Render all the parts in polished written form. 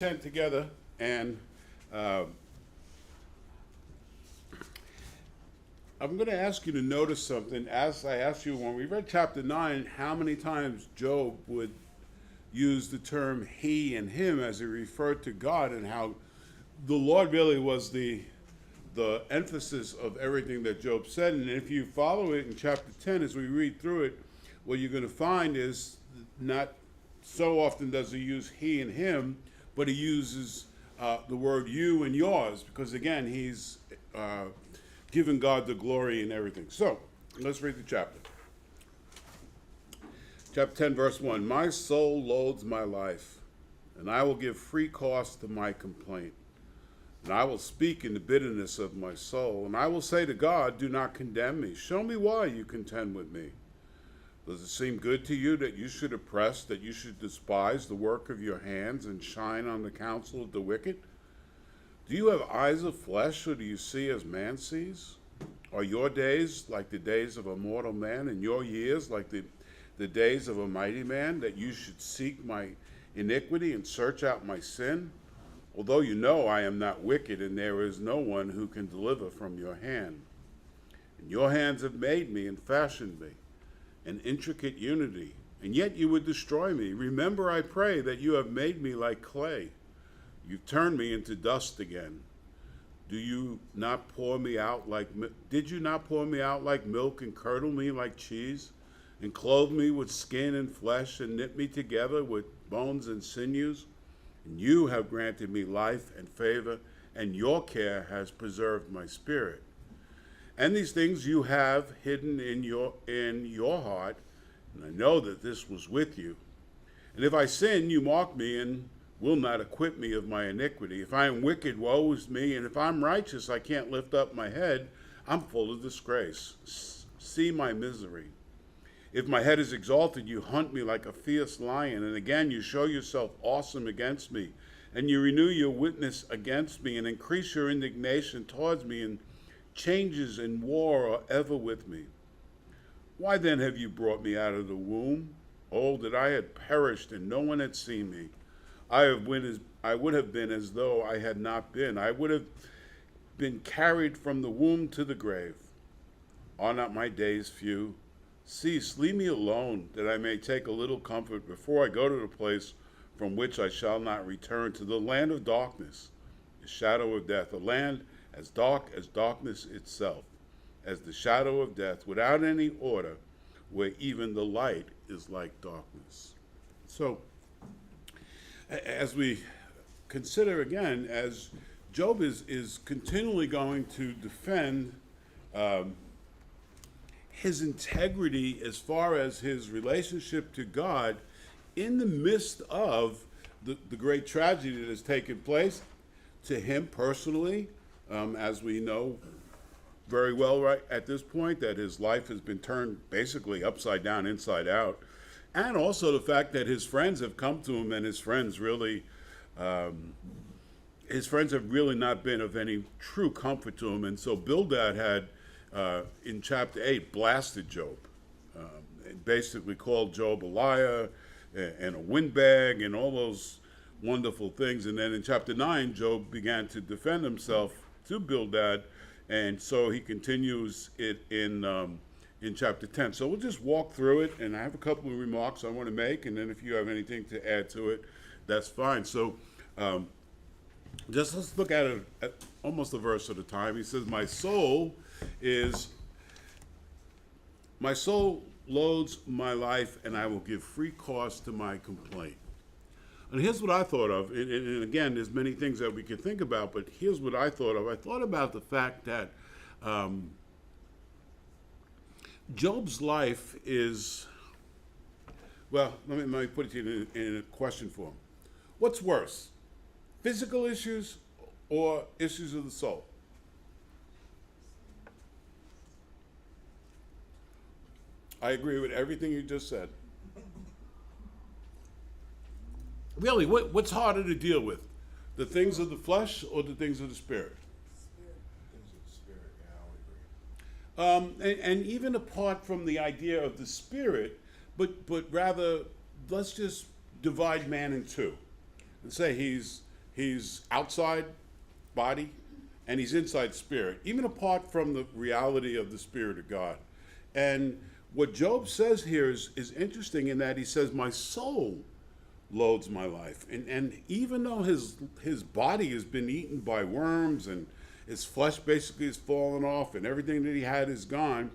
10 together, and uh, I'm going to ask you to notice something. As I asked you when we read chapter 9, how many times Job would use the term he and him as he referred to God, and how the Lord really was the emphasis of everything that Job said. And if you follow it in chapter 10, as we read through it, what you're going to find is not so often does he use he and him, but he uses the word you and yours, because again, he's giving God the glory in everything. So let's read the chapter. Chapter 10, verse 1. My soul loathes my life, and I will give free course to my complaint. And I will speak in the bitterness of my soul, and I will say to God, do not condemn me. Show me why you contend with me. Does it seem good to you that you should oppress, that you should despise the work of your hands and shine on the counsel of the wicked? Do you have eyes of flesh, or do you see as man sees? Are your days like the days of a mortal man, and your years like the days of a mighty man, that you should seek my iniquity and search out my sin? Although you know I am not wicked, and there is no one who can deliver from your hand. And your hands have made me and fashioned me, an intricate unity, and yet you would destroy me. Remember, I pray, that you have made me like clay. You've turned me into dust again. Did you not pour me out like milk and curdle me like cheese, and clothe me with skin and flesh, and knit me together with bones and sinews? And you have granted me life and favor, and your care has preserved my spirit. And these things you have hidden in your heart, and I know that this was with you. And if I sin, you mock me and will not acquit me of my iniquity. If I am wicked, woe is me, and if I'm righteous, I can't lift up my head. I'm full of disgrace. See my misery. If my head is exalted, you hunt me like a fierce lion, and again you show yourself awesome against me, and you renew your witness against me, and increase your indignation towards me, and changes in war are ever with me. Why then have you brought me out of the womb? Oh, that I had perished and no one had seen me. I would have been as though I had not been. I would have been carried from the womb to the grave. Are not my days few? Cease, leave me alone, that I may take a little comfort before I go to the place from which I shall not return, to the land of darkness, the shadow of death, a land as dark as darkness itself, as the shadow of death, without any order, where even the light is like darkness. So, as we consider again, as Job is continually going to defend his integrity as far as his relationship to God in the midst of the great tragedy that has taken place to him personally, as we know very well right at this point, that his life has been turned basically upside down, inside out, and also the fact that his friends have come to him, and his friends have really not been of any true comfort to him. And so Bildad had, in chapter 8, blasted Job, and basically called Job a liar and a windbag and all those wonderful things. And then in chapter 9, Job began to defend himself to Bildad, and so he continues it in chapter 10. So we'll just walk through it, and I have a couple of remarks I want to make, and then if you have anything to add to it, that's fine. So just let's look at it at almost a verse at a time. He says, my soul loads my life, and I will give free course to my complaint. And here's what I thought of, and again, there's many things that we could think about, but here's what I thought of. I thought about the fact that Job's life is, well, let me put it to you in a question form. What's worse, physical issues or issues of the soul? I agree with everything you just said. Really, what's harder to deal with? The things of the flesh or the things of the spirit? Things of the spirit, yeah, I would agree. And even apart from the idea of the spirit, but rather, let's just divide man in two and say he's He's outside body and he's inside spirit, even apart from the reality of the Spirit of God. And what Job says here is interesting in that he says, my soul loathes my life. And even though his body has been eaten by worms and his flesh basically has fallen off and everything that he had is gone,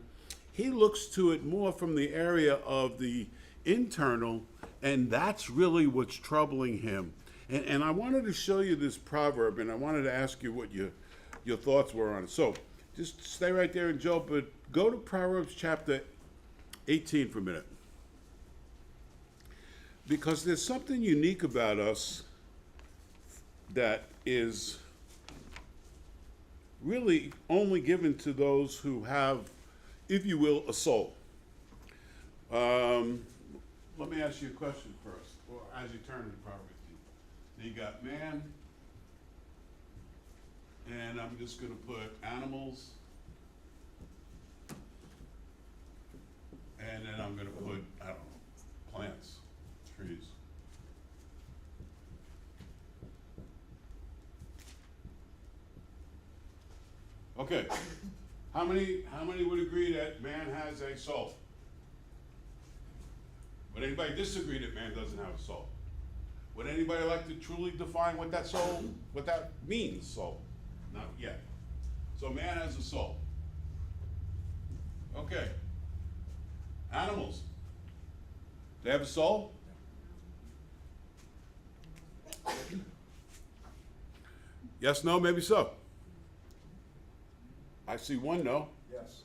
he looks to it more from the area of the internal, and that's really what's troubling him. And I wanted to show you this proverb, and I wanted to ask you what your thoughts were on it. So just stay right there in Job, but go to Proverbs chapter 18 for a minute. Because there's something unique about us that is really only given to those who have, if you will, a soul. Let me ask you a question first, or as you turn to Proverbs 18. You got man, and I'm just going to put animals, and then I'm going to put, I don't know, plants, trees. Okay, how many would agree that man has a soul? Would anybody disagree that man doesn't have a soul? Would anybody like to truly define what that means, soul? Not yet. So man has a soul. Okay. Animals. They have a soul? Yes, no, maybe so. I see one no. Yes.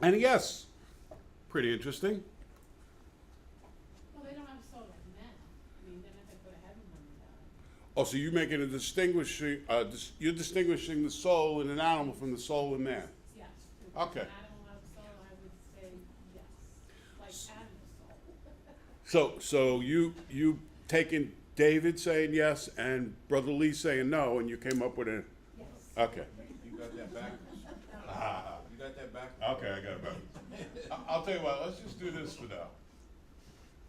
And a yes. Pretty interesting. Well, they don't have a soul like men. I mean, then if they put a heaven on them. Oh, so you're making a distinguishing, you're distinguishing the soul in an animal from the soul in man. Yes. If Okay. an animal has a soul, I would say yes. Like animal soul. So you taking David saying yes and Brother Lee saying no, and you came up with a, Yes. okay. You got that backwards. You got that backwards. Okay, I got it back. I'll tell you what, let's just do this for now.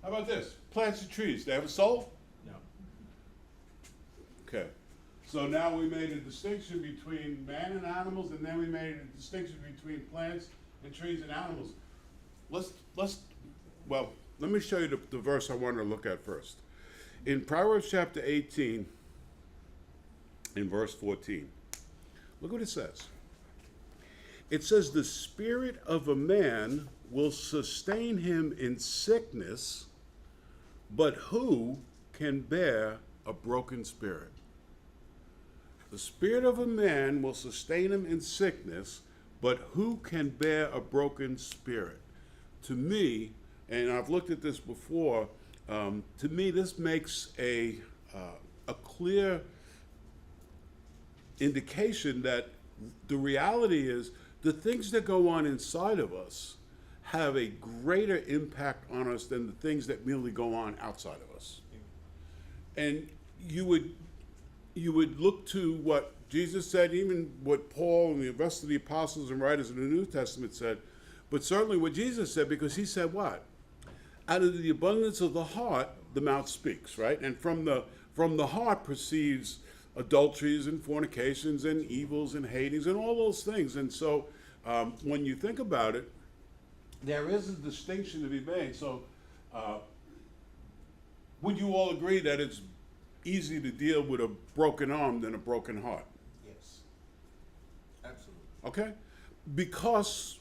How about this? Plants and trees, they have a soul? No. Okay. So now we made a distinction between man and animals, and then we made a distinction between plants and trees and animals. Well, let me show you the verse I wanted to look at first. In Proverbs chapter 18, in verse 14, look what it says. It says, the spirit of a man will sustain him in sickness, but who can bear a broken spirit? The spirit of a man will sustain him in sickness, but who can bear a broken spirit? To me, and I've looked at this before, to me this makes a clear indication that the reality is the things that go on inside of us have a greater impact on us than the things that merely go on outside of us. And you would look to what Jesus said, even what Paul and the rest of the apostles and writers in the New Testament said, but certainly what Jesus said, because he said what? Out of the abundance of the heart, the mouth speaks, right? And from the heart proceeds adulteries and fornications and evils and hatings and all those things. And so when you think about it, there is a distinction to be made. So would you all agree that it's easier to deal with a broken arm than a broken heart? Yes. Absolutely. Okay? Because,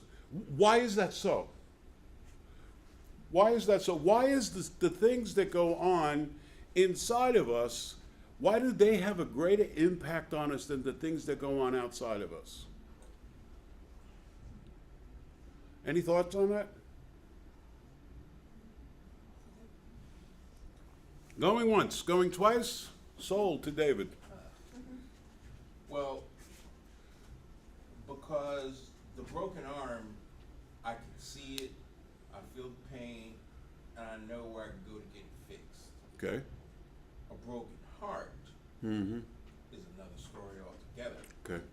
why is that so? Why is that so? Why is the things that go on inside of us, why do they have a greater impact on us than the things that go on outside of us? Any thoughts on that? Going once, going twice, sold to David. Well, because the broken arm, I can see it, I feel the pain, and I know where I can go to get it fixed. Okay. A broken heart Mm-hmm. is another story altogether. Okay.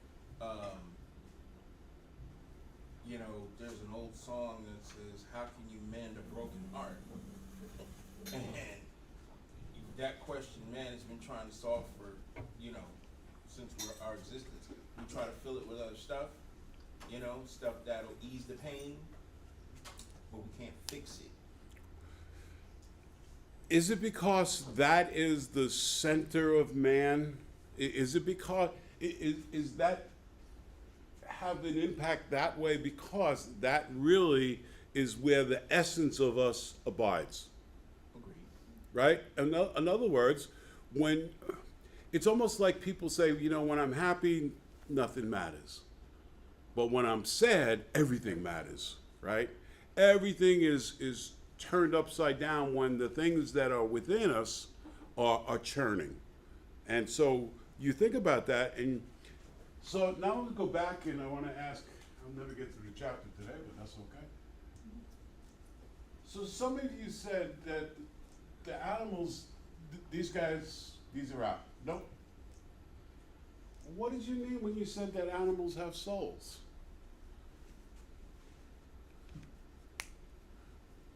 You know, there's an old song that says, how can you mend a broken heart? And you that question man has been trying to solve for, since our existence. We try to fill it with other stuff, stuff that'll ease the pain, but we can't fix it. Is it because that is the center of man? Is it because, is that have an impact that way because that really is where the essence of us abides? Agreed. Right? In other words, when it's almost like people say, when I'm happy, nothing matters. But when I'm sad, everything matters, right? Everything is turned upside down when the things that are within us are churning. And so you think about that, and so now I'm gonna go back and I wanna ask, I'll never get through the chapter today, but that's okay. So some of you said that the animals, these guys, these are out. Nope. What did you mean when you said that animals have souls?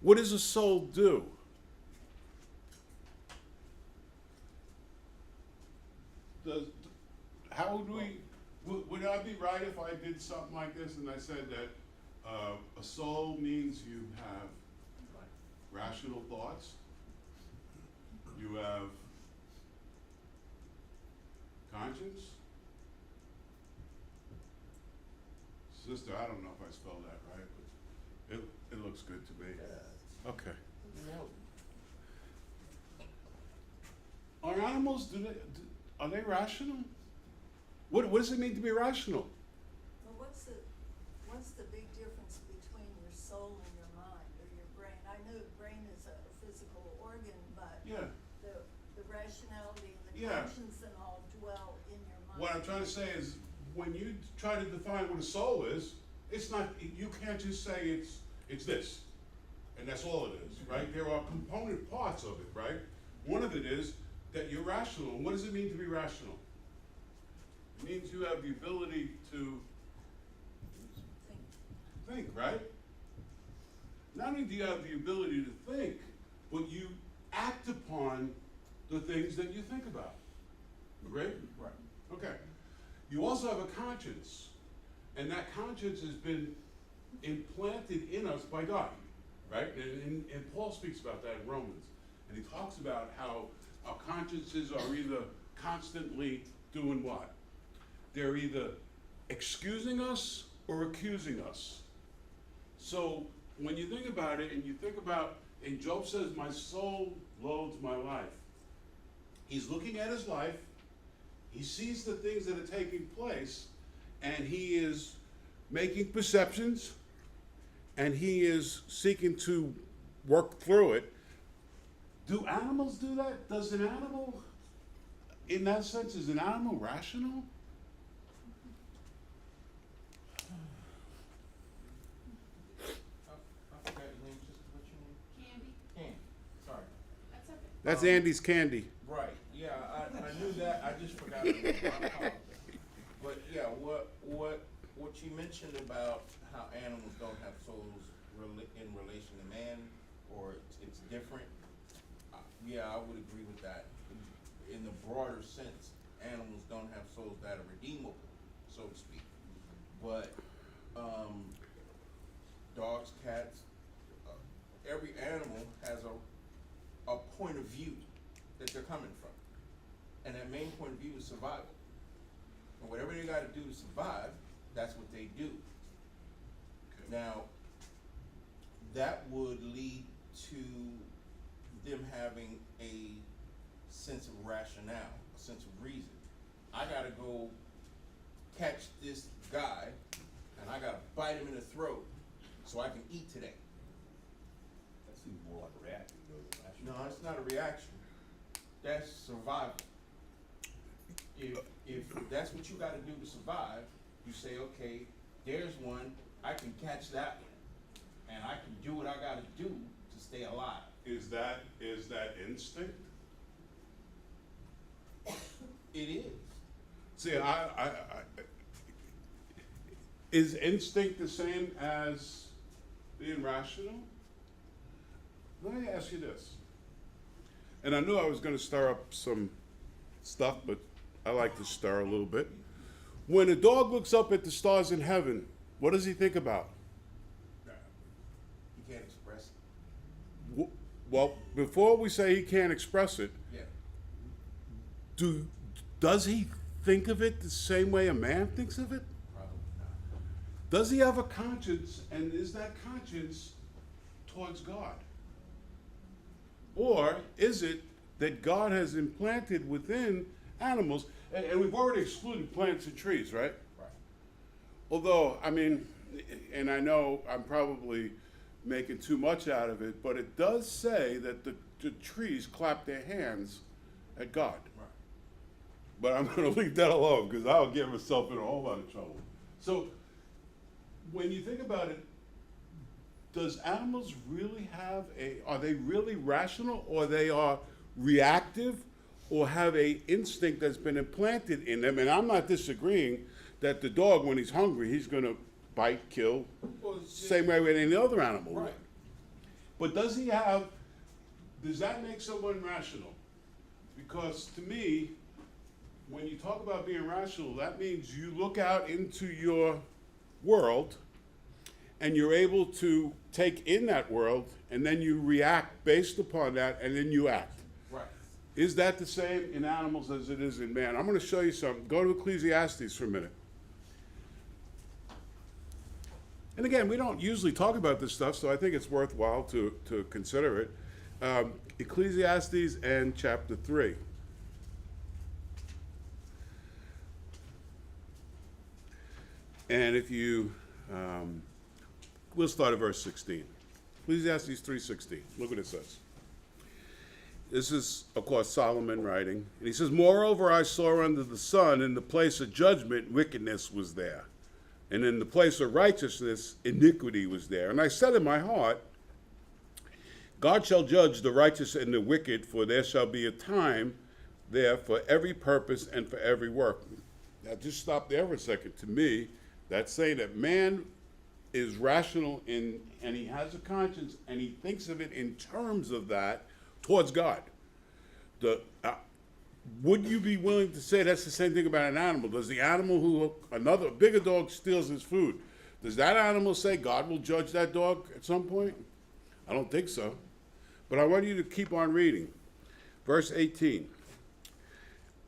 What does a soul do? How would we, would I be right if I did something like this and I said that a soul means you have rational thoughts, you have conscience? Sister, I don't know if I spelled that right, but it looks good to me. Okay. Are animals, are they rational? What does it mean to be rational? Well, what's the big difference between your soul and your mind or your brain? I know the brain is a physical organ, but Yeah. the rationality and the Yeah. conscience and all dwell in your mind. What I'm trying to say is, when you try to define what a soul is, it's not, you can't just say it's this, and that's all it is, right? There are component parts of it, right? One of it is that you're rational. And what does it mean to be rational? It means you have the ability to think, right? Not only do you have the ability to think, but you act upon the things that you think about. Agree? Right. Okay. You also have a conscience, and that conscience has been implanted in us by God, right? And Paul speaks about that in Romans, and he talks about how our consciences are either constantly doing what? They're either excusing us or accusing us. So when you think about it, and you think about, and Job says, my soul loathes my life. He's looking at his life, he sees the things that are taking place, and he is making perceptions, and he is seeking to work through it. Do animals do that? Does an animal, in that sense, is an animal rational? I forgot your name, sister. What's your name? Candy, Candy. Sorry. that's okay. That's Andy's candy. Right. Yeah, I knew that. I just forgot. I apologize. But yeah, what you mentioned about how animals don't have souls in relation to man, or it's different. Yeah, I would agree with that. In the broader sense, animals don't have souls that are redeemable, so to speak. But dogs, cats, every animal has a point of view that they're coming from. And that main point of view is survival. And whatever they gotta do to survive, that's what they do. Now, that would lead to them having a sense of rationale, a sense of reason. I gotta go catch this guy, and I gotta bite him in the throat so I can eat today. That seems more like a reaction than a rational. No, it's not a reaction. That's survival. If that's what you gotta do to survive, you say, okay, there's one, I can catch that one, and I can do what I gotta do to stay alive. Is that instinct? It is. See, is instinct the same as being rational? Let me ask you this. And I knew I was gonna stir up some stuff, but I like to stir a little bit. When a dog looks up at the stars in heaven, what does he think about? You can't express it. Well, before we say he can't express it, Yeah. does he think of it the same way a man thinks of it? Probably not. Does he have a conscience, and is that conscience towards God? Or is it that God has implanted within animals, and we've already excluded plants and trees, right? Right. Although, I mean, and I know I'm probably making too much out of it, but it does say that the trees clap their hands at God. Right. But I'm going to leave that alone because I'll get myself in a whole lot of trouble. So, when you think about it, does animals really have are they really rational, or they are reactive, or have a instinct that's been implanted in them? And I'm not disagreeing that the dog, when he's hungry, he's going to bite, kill, Well, it's just- same way with any other animal would. Right. But does that make someone rational? Because to me, when you talk about being rational, that means you look out into your world and you're able to take in that world, and then you react based upon that, and then you act. Right. Is that the same in animals as it is in man? I'm going to show you something. Go to Ecclesiastes for a minute. And again, we don't usually talk about this stuff, so I think it's worthwhile to consider it. Ecclesiastes and chapter 3. And if you, we'll start at verse 16. Ecclesiastes 3:16. Look what it says. This is, of course, Solomon writing. And he says, "Moreover, I saw under the sun, in the place of judgment, wickedness was there. And in the place of righteousness, iniquity was there. And I said in my heart, God shall judge the righteous and the wicked, for there shall be a time there for every purpose and for every work." Now, just stop there for a second. To me, that's saying that man is rational and he has a conscience, and he thinks of it in terms of that towards God. Would you be willing to say that's the same thing about an animal? Does the animal who another bigger dog steals his food, does that animal say God will judge that dog at some point? I don't think so. But I want you to keep on reading. Verse 18.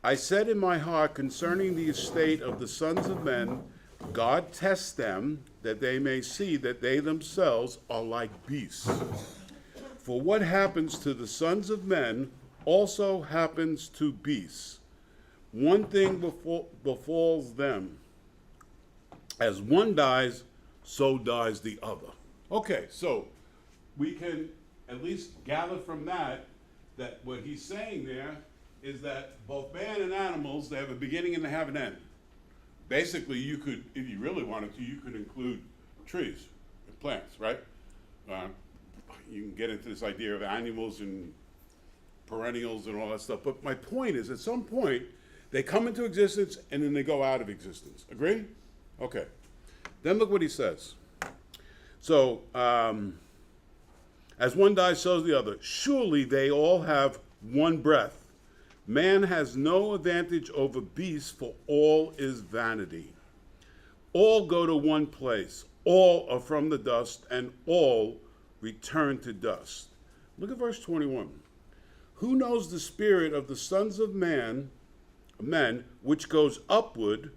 "I said in my heart concerning the estate of the sons of men, God tests them, that they may see that they themselves are like beasts. For what happens to the sons of men also happens to beasts. One thing befalls them. As one dies, so dies the other." Okay, so we can at least gather from that what he's saying there is that both man and animals, they have a beginning and they have an end. Basically, you could, if you really wanted to, you could include trees and plants, right? You can get into this idea of animals and perennials and all that stuff. But my point is, at some point, they come into existence and then they go out of existence. Agree? Okay. Then look what he says. So, as one dies, so is the other. Surely they all have one breath. Man has no advantage over beasts, for all is vanity. All go to one place. All are from the dust, and all return to dust. Look at verse 21. "Who knows the spirit of the sons of men, which goes upward,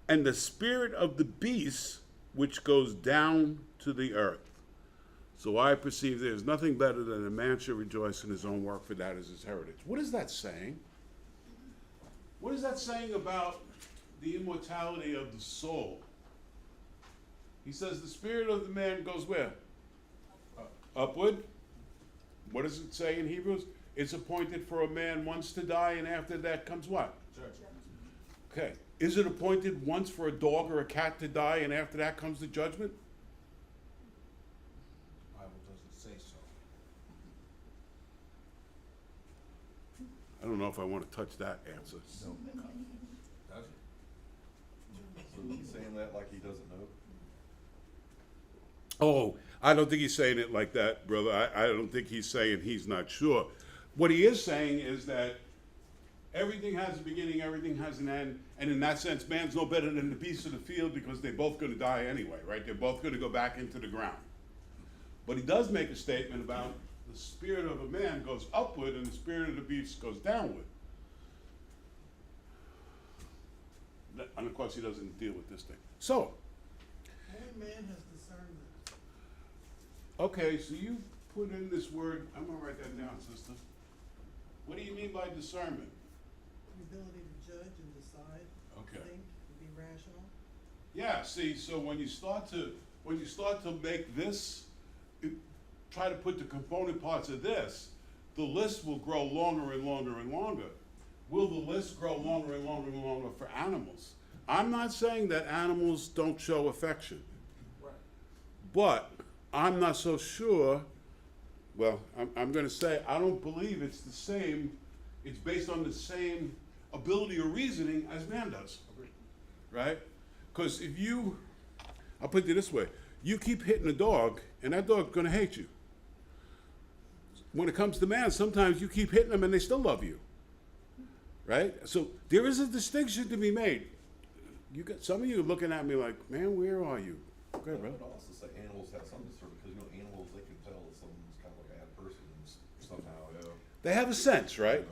and the spirit of the beasts, which goes down to the earth? So I perceive there is nothing better than a man should rejoice in his own work, for that is his heritage." What is that saying? What is that saying about the immortality of the soul? He says the spirit of the man goes where? Upward. What does it say in Hebrews? It's appointed for a man once to die, and after that comes what? Judgment. Okay. Is it appointed once for a dog or a cat to die, and after that comes the judgment? The Bible doesn't say so. I don't know if I want to touch that answer. No. Does it? So he's saying that like he doesn't know? Oh, I don't think he's saying it like that, brother. I don't think he's saying he's not sure. What he is saying is that everything has a beginning, everything has an end, and in that sense, man's no better than the beasts of the field because they're both going to die anyway, right? They're both going to go back into the ground. But he does make a statement about the spirit of a man goes upward and the spirit of the beast goes downward. And of course, he doesn't deal with this thing. So, Only man has discernment. okay, so you put in this word, I'm going to write that down, sister. What do you mean by discernment? The ability to judge and decide, Okay. think, and be rational. Yeah, see, so when you start to make this, try to put the component parts of this, the list will grow longer and longer and longer. Will the list grow longer and longer and longer for animals? I'm not saying that animals don't show affection, Right. but I'm not so sure. Well, I'm going to say I don't believe it's the same. It's based on the same ability or reasoning as man does, Agreed. right? Because if you, I'll put it this way: you keep hitting a dog, and that dog's going to hate you. When it comes to man, sometimes you keep hitting them, and they still love you, right? So there is a distinction to be made. You got some of you looking at me like, man, where are you? Okay, I bro. would also say animals have some discernment, because, you know, animals, they can tell that someone's kind of like a bad person somehow, yeah. They have a sense, right?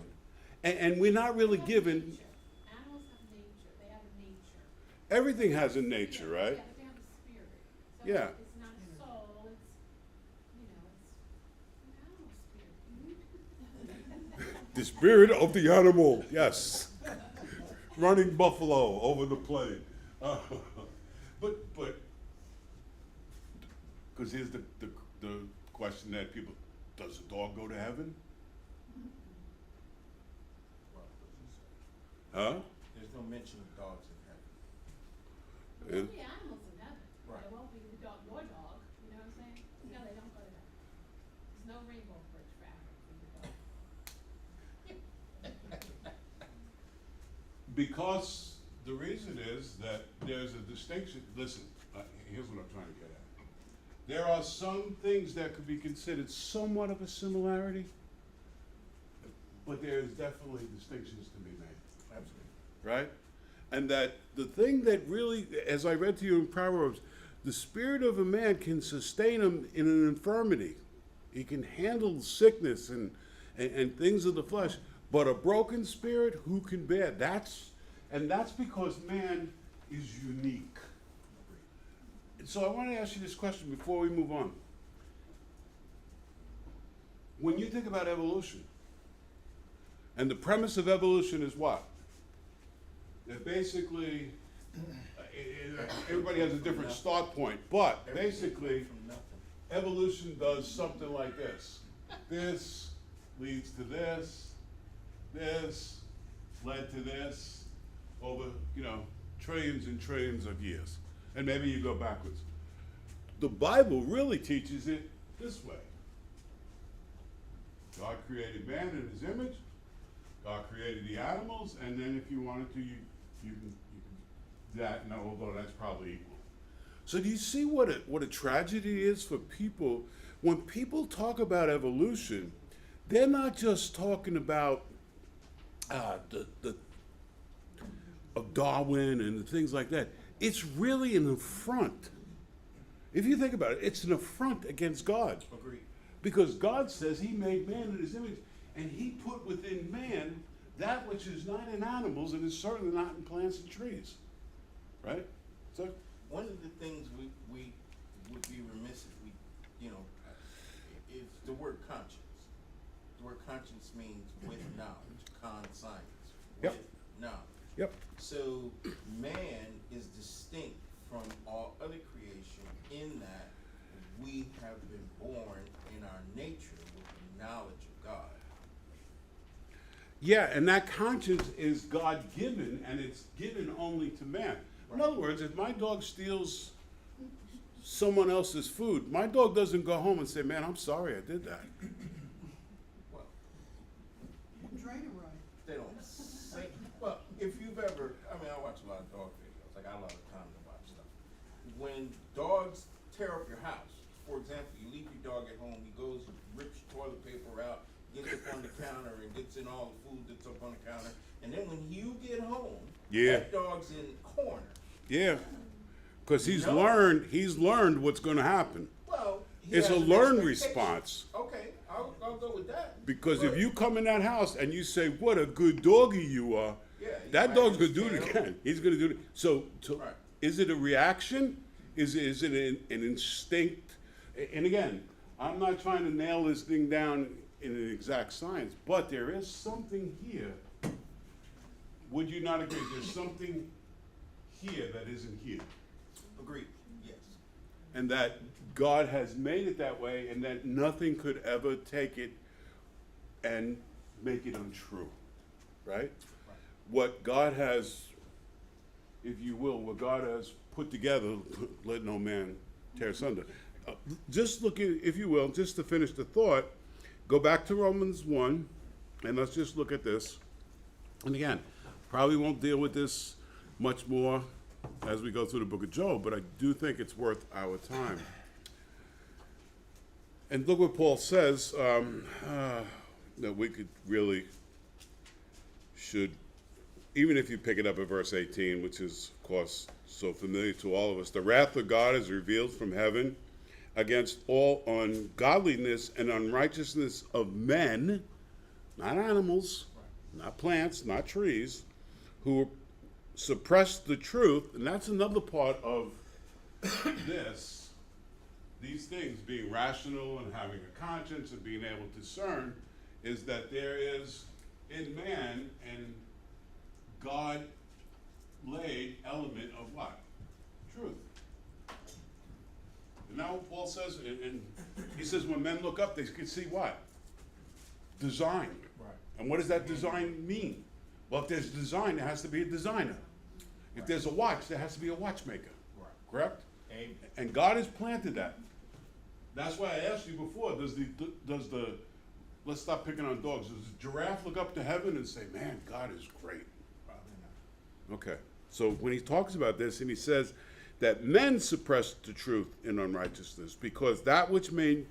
And we're not really They have given. nature. Animals have nature, they have a nature. Everything has a nature, right? Yeah, but they have a spirit. So Yeah. it's not a soul, it's, you know, it's an animal spirit. The spirit of the animal, yes. Running buffalo over the plain. But, because here's the question that people, does a dog go to heaven? Well, what you say. Huh? There's no mention of dogs in heaven. There'll be animals in heaven. Right. There won't be the dog, your dog, you know what I'm saying? No, they don't go to heaven. There's no rainbow bridge for Africa for your dog. Because the reason is that there's a distinction. Listen, here's what I'm trying to get at. There are some things that could be considered somewhat of a similarity, but there's definitely distinctions to be made, Absolutely. right? And that the thing that really, as I read to you in Proverbs, the spirit of a man can sustain him in an infirmity. He can handle sickness and things of the flesh, but a broken spirit, who can bear? That's because man is unique. And so I want to ask you this question before we move on. When you think about evolution, and the premise of evolution is what? That basically, everybody has a different start point, but Everything basically, from nothing. evolution does something like this. This leads to this, this led to this, over, trillions and trillions of years. And maybe you go backwards. The Bible really teaches it this way. God created man in his image. God created the animals, and then if you wanted to, you can that, no, although that's probably equal. So do you see what a tragedy is for people? When people talk about evolution, they're not just talking about the of Darwin and things like that. It's really an affront. If you think about it, it's an affront against God. Agreed. Because God says he made man in his image, and he put within man that which is not in animals and is certainly not in plants and trees. Right? So, One of the things we would be remiss if we, is the word conscience. The word conscience means with knowledge, science, Yep. with knowledge. yep. So man is distinct from all other creation in that we have been born in our nature with the knowledge of God. Yeah, and that conscience is God-given, and it's given only to man. In other words, if my dog steals someone else's food, my dog doesn't go home and say, man, I'm sorry I did that. Well, Train it right. they don't say, well, if you've ever, I watch a lot of dog videos, like I love time to watch stuff. When dogs tear up your house, for example, you leave your dog at home, he goes, rips your toilet paper out, gets up on the counter, when you get home, Yeah. that dog's in the corner. Yeah, because he's No. learned what's going to happen. Well, he It's has a an learned expectation. response. Okay, I'll go with that. Because if But- you come in that house and you say, "What a good doggy you are," Yeah, he that might dog's going to do it understand. again. He's going to do it. So Right. is it a reaction? Is it an instinct? And again, I'm not trying to nail this thing down in an exact science, but there is something here. Would you not agree? There's something here that isn't here. Agreed, yes. And that God has made it that way, and that nothing could ever take it and make it untrue, right? What God has, if you will, what God has put together, let no man tear asunder. Just look at, if you will, just to finish the thought, go back to Romans 1, and let's just look at this. And again, probably won't deal with this much more as we go through the book of Job, but I do think it's worth our time. And look what Paul says, that we could really, should, even if you pick it up at verse 18, which is, of course, so familiar to all of us. The wrath of God is revealed from heaven against all ungodliness and unrighteousness of men, not animals, not plants, not trees, who suppress the truth. And that's another part of this, these things, being rational and having a conscience and being able to discern, is that there is in man and God laid element of what? Truth. And now Paul says, and he says when men look up, they can see what? Design. Right. And what does that design mean? Well, if there's design, there has to be a designer. If there's a watch, there has to be a watchmaker. Right. Correct? Amen. And God has planted that. That's why I asked you before, does the, let's stop picking on dogs, does the giraffe look up to heaven and say, man, God is great? Probably not. Okay, so when he talks about this and he says that men suppress the truth in unrighteousness because that which may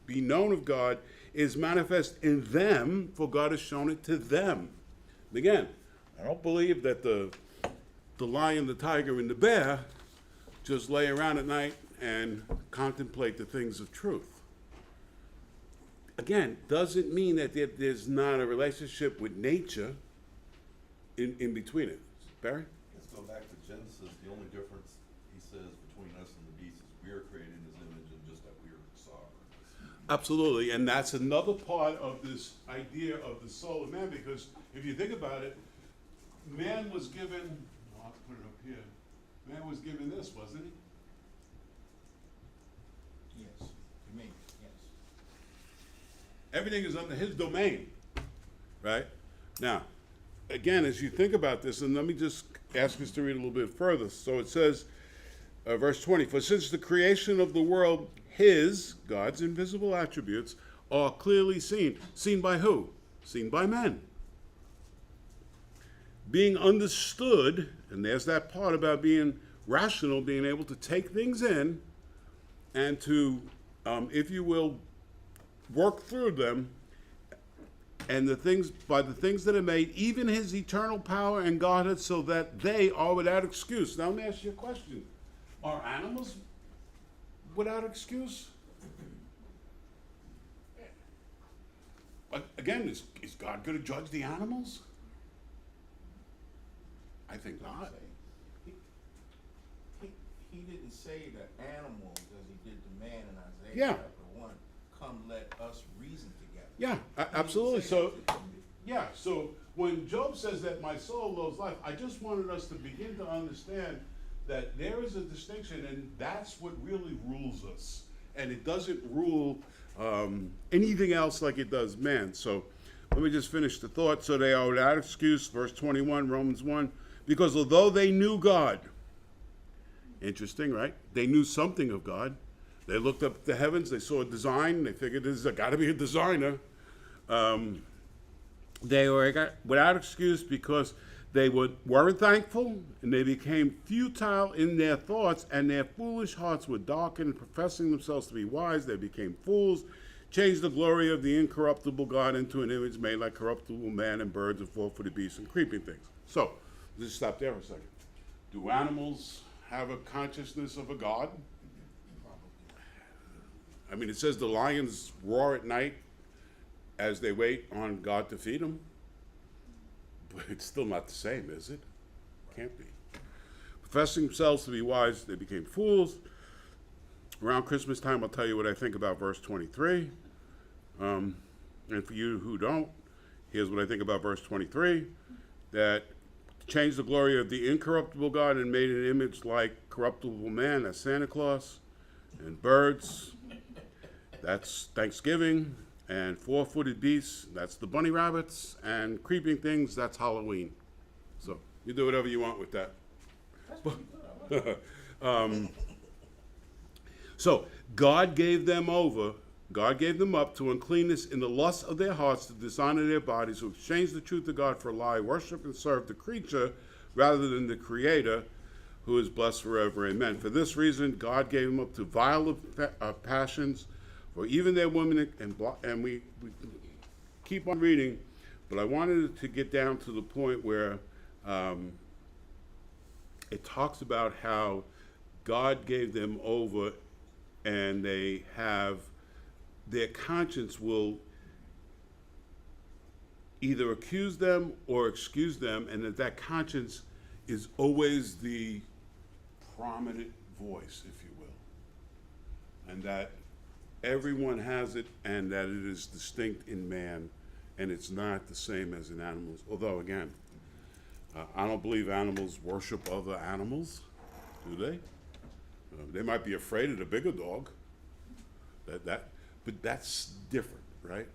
be known of God is manifest in them, for God has shown it to them. And again, I don't believe that the lion, the tiger, and the bear just lay around at night and contemplate the things of truth. Again, doesn't mean that there's not a relationship with nature in between it. Barry? Let's go back to Genesis. The only difference, he says, between us and the beast is we are created in his image and just that we are sovereign. Absolutely, and that's another part of this idea of the soul of man, because if you think about it, man was given, I'll put it up here, man was given this, wasn't he? Yes, to me, yes. Everything is under his domain, right? Now, again, as you think about this, and let me just ask us to read a little bit further. So it says, verse 20, for since the creation of the world, his, God's invisible attributes, are clearly seen. Seen by who? Seen by men. Being understood, and there's that part about being rational, being able to take things in and to, if you will, work through them, and the things by the things that are made, even his eternal power and Godhead, so that they are without excuse. Now let me ask you a question. Are animals without excuse? But again, is God going to judge the animals? I think not. He didn't say the animals as he did the man in Isaiah Yeah. chapter 1, come let us reason together. Yeah, He didn't absolutely. say So, that. yeah, so when Job says that my soul loves life, I just wanted us to begin to understand that there is a distinction, and that's what really rules us. And it doesn't rule anything else like it does man. So let me just finish the thought. So they are without excuse, verse 21, Romans 1, because although they knew God, interesting, right? They knew something of God. They looked up at the heavens, they saw a design, they figured there's got to be a designer. They were without excuse because they weren't thankful, and they became futile in their thoughts, and their foolish hearts were darkened. Professing themselves to be wise, they became fools, changed the glory of the incorruptible God into an image made like corruptible man and birds and four-footed beasts and creeping things. So, let's stop there for a second. Do animals have a consciousness of a God? I mean, it says the lions roar at night as they wait on God to feed them. But it's still not the same, is it? Can't be. Professing themselves to be wise, they became fools. Around Christmas time, I'll tell you what I think about verse 23. And for you who don't, here's what I think about verse 23. That changed the glory of the incorruptible God and made an image like corruptible man, that's Santa Claus, and birds, that's Thanksgiving, and four-footed beasts, that's the bunny rabbits, and creeping things, that's Halloween. So you do whatever you want with that. So God gave them up to uncleanness in the lust of their hearts to dishonor their bodies, who exchanged the truth of God for a lie, worship and serve the creature rather than the Creator, who is blessed forever. Amen. For this reason, God gave them up to vile passions, for even their women, and we keep on reading, but I wanted to get down to the point where it talks about how God gave them over, and they have, their conscience will either accuse them or excuse them, and that conscience is always the prominent voice, if you will. And that everyone has it, and that it is distinct in man, and it's not the same as in animals. Although, again, I don't believe animals worship other animals, do they? They might be afraid of the bigger dog, but that's different, right?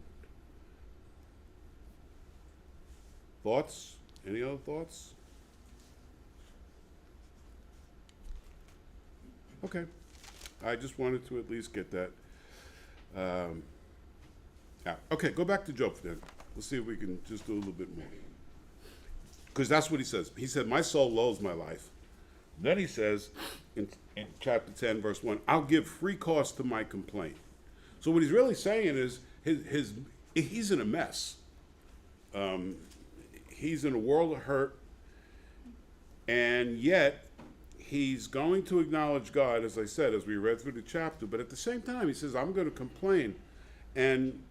Thoughts? Any other thoughts? Okay. I just wanted to at least get that out. Okay, go back to Job then. Let's see if we can just do a little bit more. Because that's what he says. He said, my soul loathes my life. Then he says, in chapter 10, verse 1, I'll give free course to my complaint. So what he's really saying is he's in a mess. He's in a world of hurt, and yet he's going to acknowledge God, as I said, as we read through the chapter, but at the same time, he says, I'm going to complain. And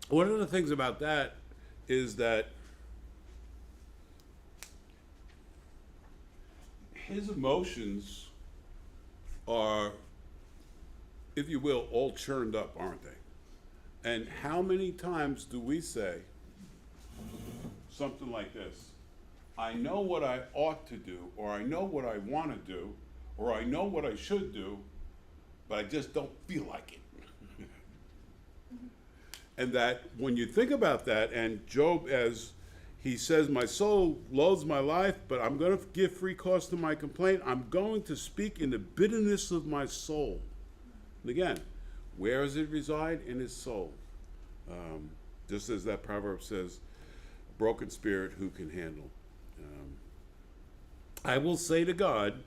one of the things about that is that his emotions are, if you will, all churned up, aren't they? And how many times do we say something like this? I know what I ought to do, or I know what I want to do, or I know what I should do, but I just don't feel like it. And that when you think about that, and Job, as he says, my soul loathes my life, but I'm going to give free course to my complaint. I'm going to speak in the bitterness of my soul. And again, where does it reside? In his soul. Just as that proverb says, a broken spirit who can handle. I will say to God,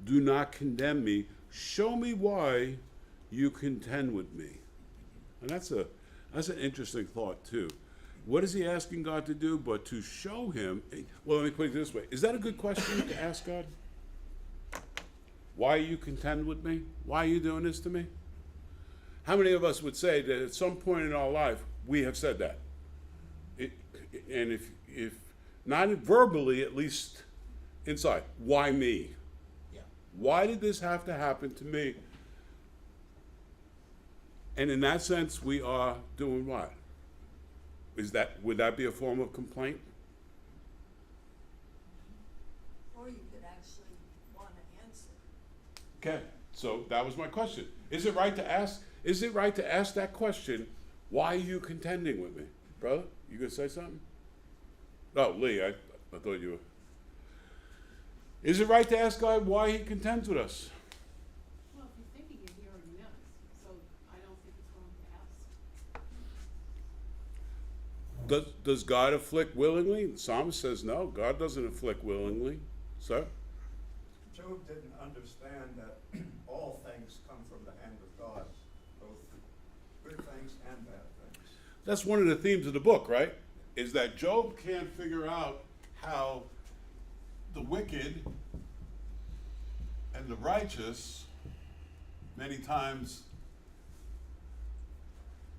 do not condemn me. Show me why you contend with me. And that's an interesting thought too. What is he asking God to do but to show him? Well, let me put it this way. Is that a good question to ask God? Why you contend with me? Why are you doing this to me? How many of us would say that at some point in our life we have said that? And if not verbally, at least inside, why me? Yeah. Why did this have to happen to me? And in that sense, we are doing what? Would that be a form of complaint? Or you could actually want to answer. Okay, so that was my question. Is it right to ask that question, why are you contending with me? Brother, you gonna say something? Oh, Lee, I thought you were. Is it right to ask God why he contends with us? Well, if you're thinking it, he already knows, so I don't think it's wrong to ask. Does God afflict willingly? The psalmist says no, God doesn't afflict willingly. Sir? Job didn't understand that all things come from the hand of God, both good things That's one of the themes of the book, right? Is that Job can't figure out how the wicked and the righteous, many times,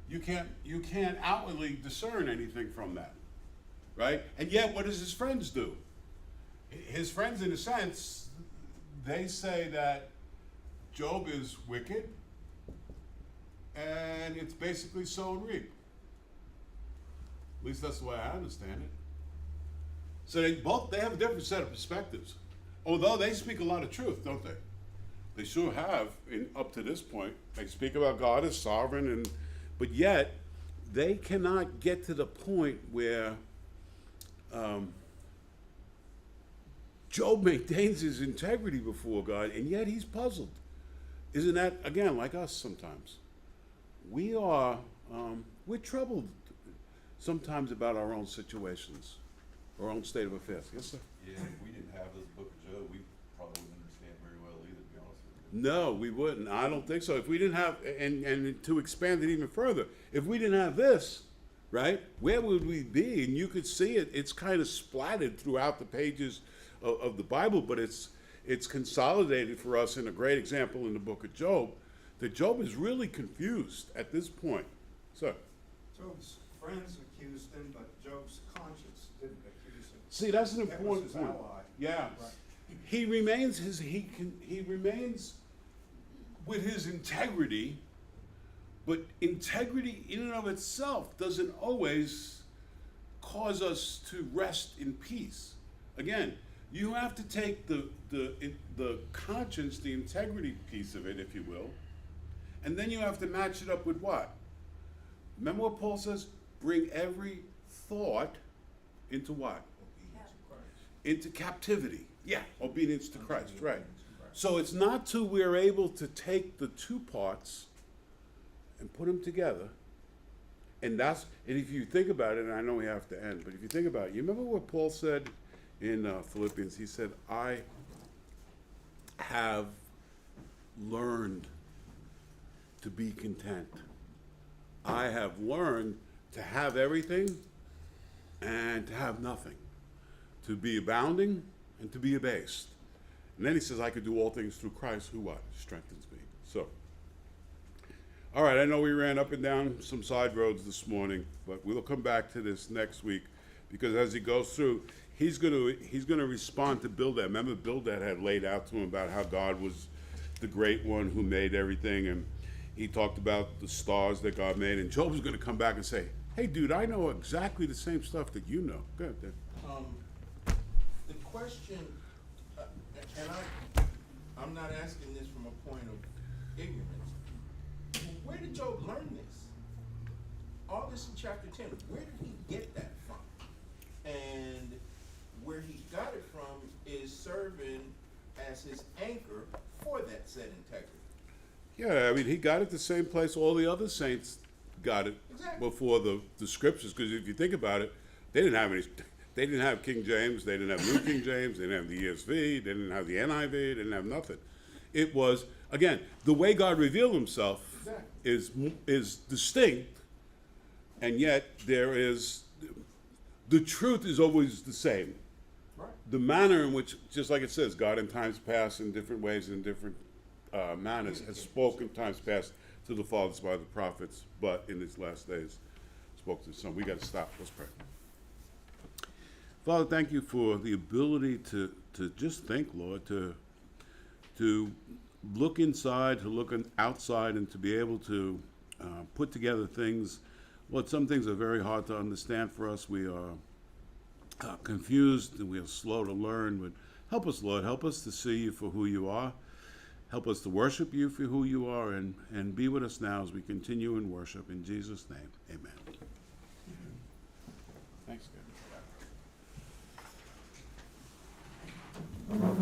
you can't outwardly discern anything from that, right? And yet, what does his friends do? His friends, in a sense, they say that Job is wicked, and it's basically sow and reap. At least that's the way I understand it. So they have a different set of perspectives. Although they speak a lot of truth, don't they? They sure have up to this point. They speak about God as sovereign, but yet they cannot get to the point where Job maintains his integrity before God, and yet he's puzzled. Isn't that, again, like us sometimes? We're troubled sometimes about our own situations, our own state of affairs. Yes, sir? Yeah, if we didn't have this book of Job, we probably wouldn't understand very well either, to be honest with you. No, we wouldn't. I don't think so. If we didn't have, and to expand it even further, if we didn't have this, right, where would we be? And you could see it. It's kind of splattered throughout the pages of the Bible, but it's consolidated for us in a great example in the book of Job, that Job is really confused at this point. Sir? Job's friends accused him, but Job's conscience didn't accuse him. See, that's an That was important his point. ally. Yeah. Right. He remains with his integrity, but integrity in and of itself doesn't always cause us to rest in peace. Again, you have to take the conscience, the integrity piece of it, if you will, and then you have to match it up with what? Remember what Paul says? Bring every thought into what? Obedience to Christ. Into captivity. Yeah, obedience to Christ, right. Obedience to Christ. So it's not till we're able to take the two parts and put them together, and if you think about it, and I know we have to end, but if you think about it, you remember what Paul said in Philippians? He said, I have learned to be content. I have learned to have everything and to have nothing, to be abounding and to be abased. And then he says, I could do all things through Christ who what? Strengthens me. So, all right, I know we ran up and down some side roads this morning, but we'll come back to this next week, because as he goes through, he's gonna respond to Bildad. Remember, Bildad had laid out to him about how God was the great one who made everything, and he talked about the stars that God made, and Job's gonna come back and say, hey dude, I know exactly the same stuff that you know. Go ahead, Dave. The question, and I'm not asking this from a point of ignorance. Where did Job learn this? All this in chapter 10. Where did he get that from? And where he got it from is serving as his anchor for that said integrity. Yeah, I mean, he got it the same place all the other saints got it Exactly. before the scriptures, because if you think about it, they didn't have King James, they didn't have New King James, they didn't have the ESV, they didn't have the NIV, they didn't have nothing. It was, again, the way God revealed himself Exactly. is distinct, and yet the truth is always the same. Right. The manner in which, just like it says, God in times past in different ways and in different manners has spoken times past to the fathers by the prophets, but in these last days spoke to the Son. We got to stop. Let's pray. Father, thank you for the ability to just think, Lord, to look inside, to look outside, and to be able to put together things. Lord, some things are very hard to understand for us. We are confused and we are slow to learn, but help us, Lord. Help us to see you for who you are. Help us to worship you for who you are, and be with us now as we continue in worship. In Jesus' name, amen. Thanks, guys.